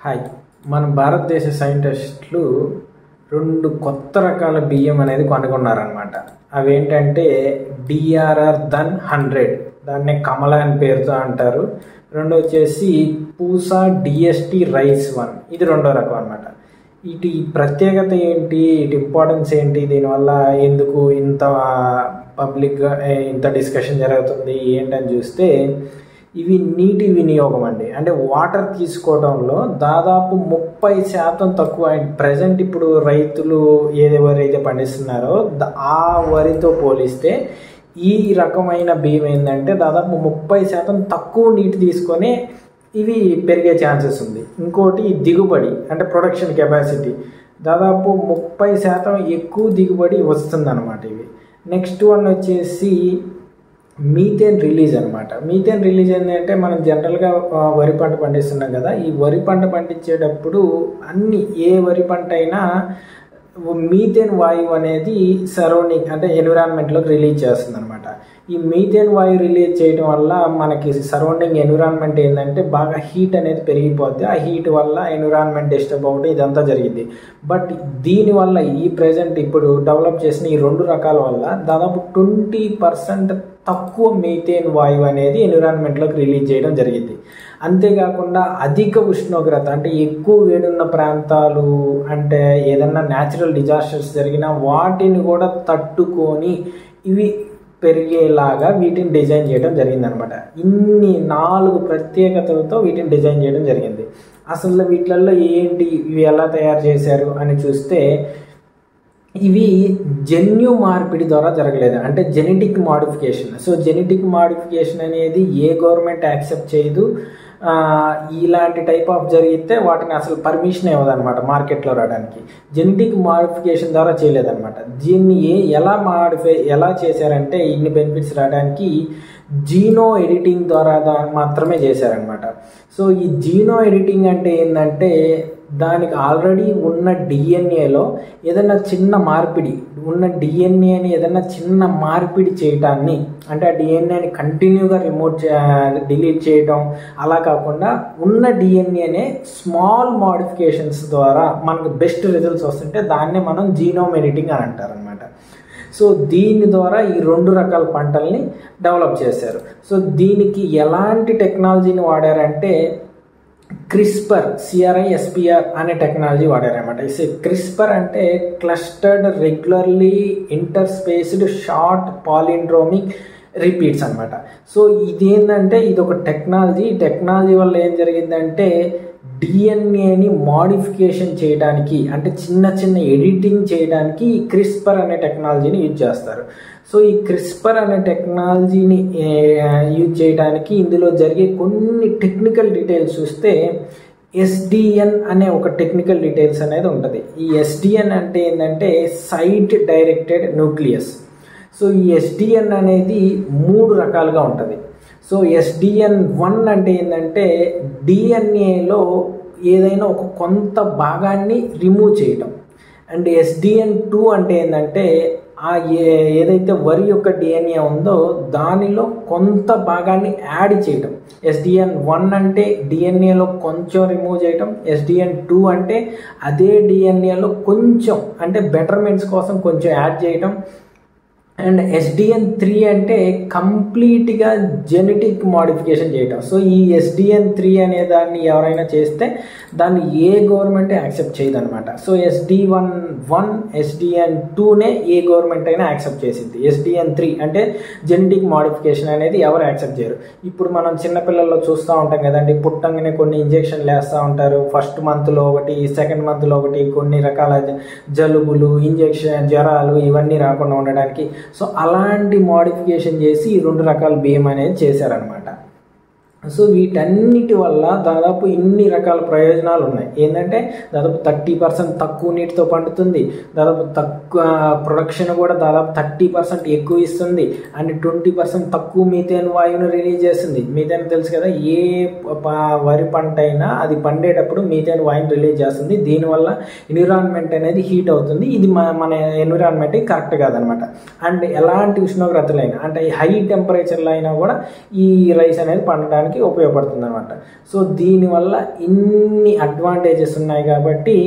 Hi. మన భారతదేశ సైంటిస్టులు 2 కొత్త రకాల బియ్యం అనేది కనుగొన్నారనమాట. అవేంటంటే DRR-100, దాన్నే కమల అని పేరుతో అంటారు. రెండో వచ్చేసి పూసా DST రైస్ 1, ఇది రెండో రకం అనమాట. వీటి ప్రత్యేకత ఏంటి, వీటి ఇంపార్టెన్స్ ఏంటి, దీనివల్ల ఎందుకు ఇంత పబ్లిక్గా ఇంత డిస్కషన్ జరుగుతుంది ఏంటని చూస్తే, ఇవి నీటి వినియోగం అండి. అంటే వాటర్ తీసుకోవడంలో దాదాపు 30% తక్కువ. ప్రజెంట్ ఇప్పుడు రైతులు ఎవరైతే పండిస్తున్నారో ఆ వరితో పోలిస్తే ఈ రకమైన బియ్యం ఏంటంటే దాదాపు 30% తక్కువ నీటి తీసుకొని ఇవి పెరిగే ఛాన్సెస్ ఉంది. ఇంకోటి దిగుబడి, అంటే ప్రొడక్షన్ కెపాసిటీ దాదాపు 30% ఎక్కువ దిగుబడి వస్తుంది అనమాట ఇవి. నెక్స్ట్ వన్ వచ్చేసి మీథేన్ రిలీజ్ అనమాట. మీథేన్ రిలీజ్ ఏంటంటే మనం జనరల్గా వరి పంట పండిస్తున్నాం కదా, ఈ వరి పంట పండించేటప్పుడు ఏ వరి పంట అయినా మీథేన్ వాయువు అనేది సరౌండింగ్ అంటే ఎన్విరాన్మెంట్లోకి రిలీజ్ చేస్తుంది అనమాట. ఈ మీథేన్ వాయువు రిలీజ్ చేయడం వల్ల మనకి సరౌండింగ్ ఎన్విరాన్మెంట్ ఏంటంటే బాగా హీట్ అనేది పెరిగిపోద్ది. ఆ హీట్ వల్ల ఎన్విరాన్మెంట్ డిస్టర్బ్ అవుతుంది, ఇదంతా జరిగింది. బట్ దీనివల్ల ఈ ప్రజెంట్ ఇప్పుడు డెవలప్ చేసిన ఈ 2 రకాల వల్ల దాదాపు 20% తక్కువ మీథేన్ వాయువు అనేది ఎన్విరాన్మెంట్లోకి రిలీజ్ చేయడం జరిగింది. అంతేకాకుండా అధిక ఉష్ణోగ్రత, అంటే ఎక్కువ వేడున్న ప్రాంతాలు, అంటే ఏదన్నా న్యాచురల్ డిజాస్టర్స్ జరిగినా వాటిని కూడా తట్టుకొని ఇవి పెరిగేలాగా వీటిని డిజైన్ చేయడం జరిగిందనమాట. ఇన్ని 4 ప్రత్యేకతలతో వీటిని డిజైన్ చేయడం జరిగింది. అసలు వీటిల్లో ఏంటి, ఇవి ఎలా తయారు చేశారు అని చూస్తే, ఇవి జన్యు మార్పిడి ద్వారా జరగలేదు, అంటే genetic modification. So genetic modification అనేది ఏ గవర్నమెంట్ యాక్సెప్ట్ చేయదు. ఇలాంటి టైప్ ఆఫ్ జరిగితే వాటిని అసలు పర్మిషన్ ఇవ్వదన్నమాట మార్కెట్లో రావడానికి. జెనెటిక్ మాడిఫికేషన్ ద్వారా చేయలేదన్నమాట. దీన్ని ఎలా చేశారంటే ఇన్ని బెనిఫిట్స్ రావడానికి జీనో ఎడిటింగ్ ద్వారా మాత్రమే చేశారనమాట. సో ఈ జీనో ఎడిటింగ్ అంటే ఏంటంటే దానికి ఆల్రెడీ ఉన్న డిఎన్ఏలో ఏదైనా చిన్న మార్పిడి, ఏదైనా చిన్న మార్పిడి చేయటాన్ని, అంటే ఆ డిఎన్ఏని కంటిన్యూగా డిలీట్ చేయడం, అలా కాకుండా ఉన్న డిఎన్ఏనే స్మాల్ మోడిఫికేషన్స్ ద్వారా మనకు బెస్ట్ రిజల్ట్స్ వస్తుంటే దాన్నే మనం జీనోమ్ ఎడిటింగ్ అని అంటారనమాట. సో దీని ద్వారా ఈ 2 రకాల పంటల్ని డెవలప్ చేశారు. సో దీనికి ఎలాంటి టెక్నాలజీని వాడారంటే CRISPR అనే టెక్నాలజీ వాడారనమాట. క్రిస్పర్ అంటే clustered regularly interspaced short palindromic repeats అనమాట. సో ఇదేంటంటే ఇది ఒక టెక్నాలజీ వల్ల ఏం జరిగిందంటే డిఎన్ఏని మాడిఫికేషన్ చేయడానికి, అంటే చిన్న ఎడిటింగ్ చేయడానికి ఈ క్రిస్పర్ అనే టెక్నాలజీని యూజ్ చేస్తారు. సో ఈ క్రిస్పర్ అనే టెక్నాలజీని యూజ్ చేయడానికి ఇందులో జరిగే కొన్ని టెక్నికల్ డీటెయిల్స్ చూస్తే SDN అనే ఒక టెక్నికల్ డీటెయిల్స్ అనేది ఉంటుంది. ఈ SDN అంటే ఏంటంటే సైట్ డైరెక్టెడ్ న్యూక్లియస్. సో ఈ SDN అనేది 3 రకాలుగా ఉంటుంది. సో SDN1 అంటే ఏంటంటే డిఎన్ఏలో ఏదైనా ఒక కొంత భాగాన్ని రిమూవ్ చేయటం. అండ్ SDN2 అంటే ఏంటంటే ఏదైతే వరి యొక్క డిఎన్ఏ ఉందో దానిలో కొంత భాగాన్ని యాడ్ చేయటం. SDN1 అంటే డిఎన్ఏలో కొంచెం రిమూవ్ చేయటం. SDN2 అంటే అదే డిఎన్ఏలో కొంచెం, అంటే బెటర్మెంట్స్ కోసం కొంచెం యాడ్ చేయటం. అండ్ SDN3 అంటే కంప్లీట్గా జెనెటిక్ మాడిఫికేషన్ చేయటం. సో ఈ SDN3 అనే దాన్ని ఎవరైనా చేస్తే దాన్ని ఏ గవర్నమెంట్ యాక్సెప్ట్ చేయదు అనమాట. సో SDN1, SDN2నే ఏ గవర్నమెంట్ అయినా యాక్సెప్ట్ చేసింది. SDN3 అంటే జెనెటిక్ మాడిఫికేషన్ అనేది ఎవరు యాక్సెప్ట్ చేయరు. ఇప్పుడు మనం చిన్నపిల్లల్లో చూస్తూ ఉంటాం కదండి, పుట్టంగానే కొన్ని ఇంజెక్షన్లు వేస్తూ ఉంటారు. ఫస్ట్ మంత్లో ఒకటి, సెకండ్ మంత్లో ఒకటి, కొన్ని రకాల జలుబులు, జ్వరాలు ఇవన్నీ రాకుండా ఉండడానికి. సో అలాంటి మోడిఫికేషన్ చేసి ఈ 2 రకాల బియ్యం అనేది చేశారనమాట. సో వీటన్నిటి వల్ల దాదాపు ఇన్ని రకాల ప్రయోజనాలు ఉన్నాయి. ఏంటంటే దాదాపు 30% తక్కువ నీటితో పండుతుంది, దాదాపు తక్కువ ప్రొడక్షన్ కూడా దాదాపు 30% ఎక్కువ ఇస్తుంది, అండ్ 20% తక్కువ మీథేన్ వాయువును రిలీజ్ చేస్తుంది. మీథేన్ తెలుసు కదా, ఏ వరి పంట అయినా అది పండేటప్పుడు మీథేన్ వాయువును రిలీజ్ చేస్తుంది. దీనివల్ల ఎన్విరాన్మెంట్ అనేది హీట్ అవుతుంది. ఇది మన ఎన్విరాన్మెంట్ కరెక్ట్ కాదనమాట. అండ్ ఎలాంటి ఉష్ణోగ్రతలైనా, అంటే హై టెంపరేచర్లో అయినా కూడా ఈ రైస్ అనేది పండడానికి చేయడానికి ఉపయోగపడుతుంది అనమాట. సో దీనివల్ల ఇన్ని అడ్వాంటేజెస్ ఉన్నాయి కాబట్టి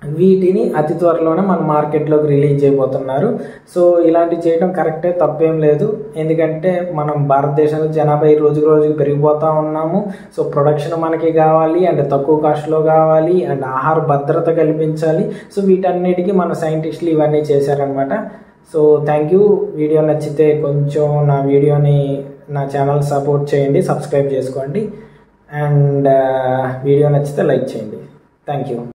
వీటిని అతి త్వరలోనే మన మార్కెట్లోకి రిలీజ్ చేయబోతున్నారు. సో ఇలాంటివి చేయడం కరెక్టే, తప్పేం లేదు. ఎందుకంటే మనం భారతదేశంలో జనాభా రోజు రోజుకి పెరిగిపోతూ ఉన్నాము. సో ప్రొడక్షన్ మనకి కావాలి అండ్ తక్కువ కాస్ట్లో కావాలి అండ్ ఆహార భద్రత కల్పించాలి. సో వీటన్నిటికీ మన సైంటిస్టులు ఇవన్నీ చేశారనమాట. So thank you. వీడియో నచ్చితే కొంచెం నా ఛానల్ సపోర్ట్ చేయండి, సబ్స్క్రైబ్ చేసుకోండి అండ్ వీడియో నచ్చితే లైక్ చేయండి. Thank you.